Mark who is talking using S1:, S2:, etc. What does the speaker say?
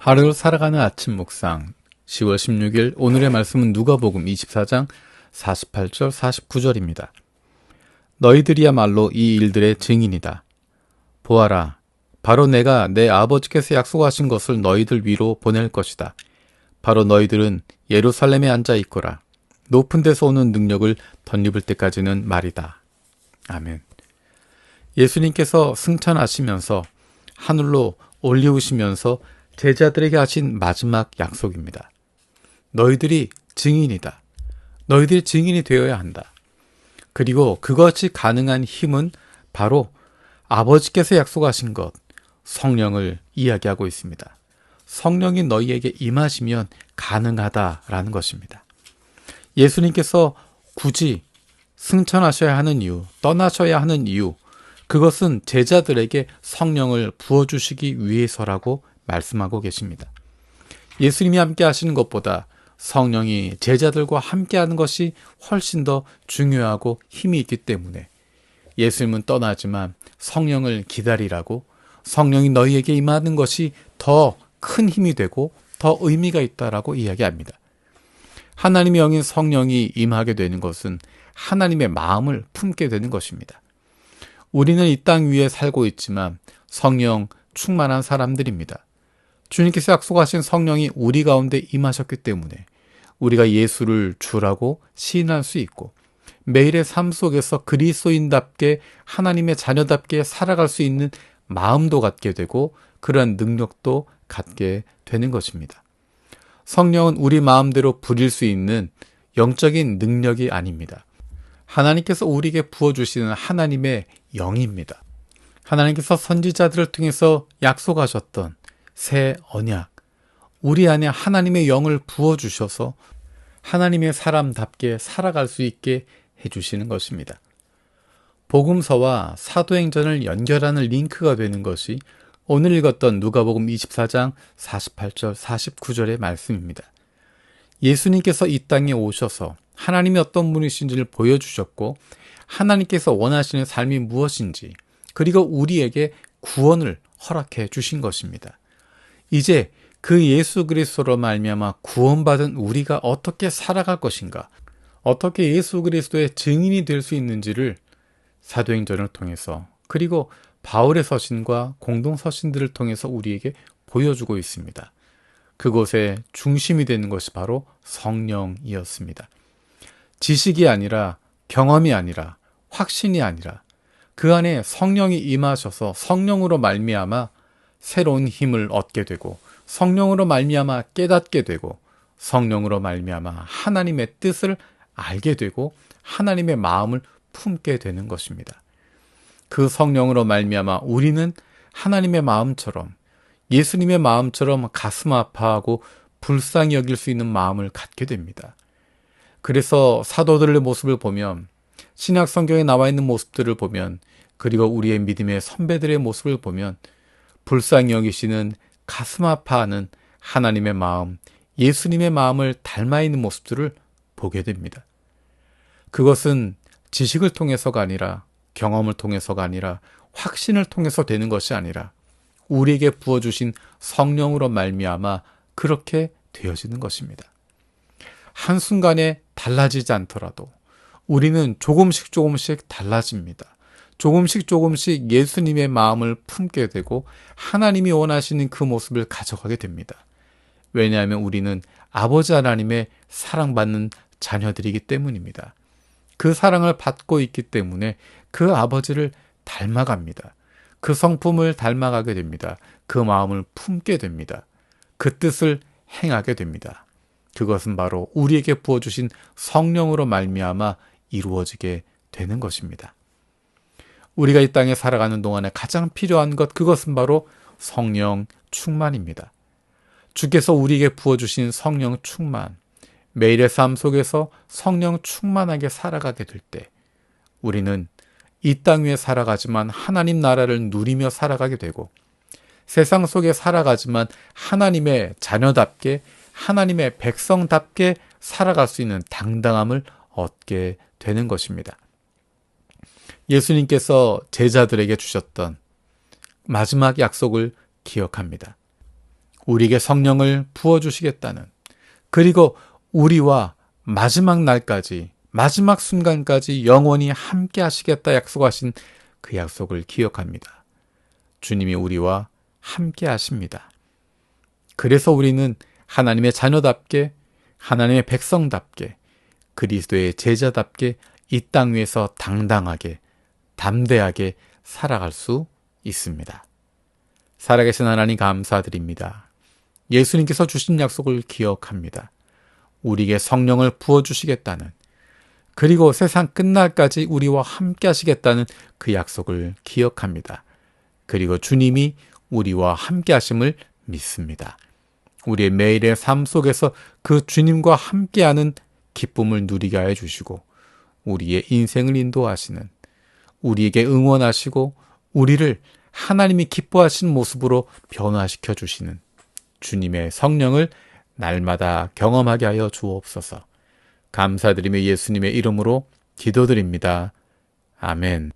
S1: 하루를 살아가는 아침 묵상 10월 16일 오늘의 말씀은 누가복음 24장 48절 49절입니다. 너희들이야말로 이 일들의 증인이다. 보아라, 바로 내가 내 아버지께서 약속하신 것을 너희들 위로 보낼 것이다. 바로 너희들은 예루살렘에 앉아 있거라. 높은 데서 오는 능력을 덧입을 때까지는 말이다. 아멘. 예수님께서 승천하시면서 하늘로 올리우시면서 제자들에게 하신 마지막 약속입니다. 너희들이 증인이다. 너희들이 증인이 되어야 한다. 그리고 그것이 가능한 힘은 바로 아버지께서 약속하신 것, 성령을 이야기하고 있습니다. 성령이 너희에게 임하시면 가능하다라는 것입니다. 예수님께서 굳이 승천하셔야 하는 이유, 떠나셔야 하는 이유, 그것은 제자들에게 성령을 부어주시기 위해서라고 말씀하고 계십니다. 예수님이 함께 하시는 것보다 성령이 제자들과 함께 하는 것이 훨씬 더 중요하고 힘이 있기 때문에 예수님은 떠나지만 성령을 기다리라고, 성령이 너희에게 임하는 것이 더 큰 힘이 되고 더 의미가 있다라고 이야기합니다. 하나님의 영인 성령이 임하게 되는 것은 하나님의 마음을 품게 되는 것입니다. 우리는 이 땅 위에 살고 있지만 성령 충만한 사람들입니다. 주님께서 약속하신 성령이 우리 가운데 임하셨기 때문에 우리가 예수를 주라고 시인할 수 있고 매일의 삶 속에서 그리스도인답게 하나님의 자녀답게 살아갈 수 있는 마음도 갖게 되고 그러한 능력도 갖게 되는 것입니다. 성령은 우리 마음대로 부릴 수 있는 영적인 능력이 아닙니다. 하나님께서 우리에게 부어주시는 하나님의 영입니다. 하나님께서 선지자들을 통해서 약속하셨던 새 언약, 우리 안에 하나님의 영을 부어주셔서 하나님의 사람답게 살아갈 수 있게 해주시는 것입니다. 복음서와 사도행전을 연결하는 링크가 되는 것이 오늘 읽었던 누가복음 24장 48절 49절의 말씀입니다. 예수님께서 이 땅에 오셔서 하나님이 어떤 분이신지를 보여주셨고 하나님께서 원하시는 삶이 무엇인지 그리고 우리에게 구원을 허락해 주신 것입니다. 이제 그 예수 그리스도로 말미암아 구원받은 우리가 어떻게 살아갈 것인가, 어떻게 예수 그리스도의 증인이 될 수 있는지를 사도행전을 통해서 그리고 바울의 서신과 공동 서신들을 통해서 우리에게 보여주고 있습니다. 그곳에 중심이 되는 것이 바로 성령이었습니다. 지식이 아니라, 경험이 아니라, 확신이 아니라 그 안에 성령이 임하셔서 성령으로 말미암아 새로운 힘을 얻게 되고 성령으로 말미암아 깨닫게 되고 성령으로 말미암아 하나님의 뜻을 알게 되고 하나님의 마음을 품게 되는 것입니다. 그 성령으로 말미암아 우리는 하나님의 마음처럼, 예수님의 마음처럼 가슴 아파하고 불쌍히 여길 수 있는 마음을 갖게 됩니다. 그래서 사도들의 모습을 보면, 신약 성경에 나와 있는 모습들을 보면, 그리고 우리의 믿음의 선배들의 모습을 보면 불쌍히 여기시는, 가슴 아파하는 하나님의 마음, 예수님의 마음을 닮아 있는 모습들을 보게 됩니다. 그것은 지식을 통해서가 아니라, 경험을 통해서가 아니라, 확신을 통해서 되는 것이 아니라 우리에게 부어주신 성령으로 말미암아 그렇게 되어지는 것입니다. 한순간에 달라지지 않더라도 우리는 조금씩 달라집니다. 조금씩 예수님의 마음을 품게 되고 하나님이 원하시는 그 모습을 가져가게 됩니다. 왜냐하면 우리는 아버지 하나님의 사랑받는 자녀들이기 때문입니다. 그 사랑을 받고 있기 때문에 그 아버지를 닮아갑니다. 그 성품을 닮아가게 됩니다. 그 마음을 품게 됩니다. 그 뜻을 행하게 됩니다. 그것은 바로 우리에게 부어주신 성령으로 말미암아 이루어지게 되는 것입니다. 우리가 이 땅에 살아가는 동안에 가장 필요한 것, 그것은 바로 성령 충만입니다. 주께서 우리에게 부어주신 성령 충만, 매일의 삶 속에서 성령 충만하게 살아가게 될 때 우리는 이 땅 위에 살아가지만 하나님 나라를 누리며 살아가게 되고 세상 속에 살아가지만 하나님의 자녀답게, 하나님의 백성답게 살아갈 수 있는 당당함을 얻게 되는 것입니다. 예수님께서 제자들에게 주셨던 마지막 약속을 기억합니다. 우리에게 성령을 부어주시겠다는, 그리고 우리와 마지막 날까지, 마지막 순간까지 영원히 함께 하시겠다 약속하신 그 약속을 기억합니다. 주님이 우리와 함께 하십니다. 그래서 우리는 하나님의 자녀답게, 하나님의 백성답게, 그리스도의 제자답게 이 땅 위에서 당당하게, 담대하게 살아갈 수 있습니다. 살아계신 하나님 감사드립니다. 예수님께서 주신 약속을 기억합니다. 우리에게 성령을 부어주시겠다는, 그리고 세상 끝날까지 우리와 함께 하시겠다는 그 약속을 기억합니다. 그리고 주님이 우리와 함께 하심을 믿습니다. 우리의 매일의 삶 속에서 그 주님과 함께하는 기쁨을 누리게 하여 주시고, 우리의 인생을 인도하시는, 우리에게 응원하시고 우리를 하나님이 기뻐하시는 모습으로 변화시켜 주시는 주님의 성령을 날마다 경험하게 하여 주옵소서. 감사드리며 예수님의 이름으로 기도드립니다. 아멘.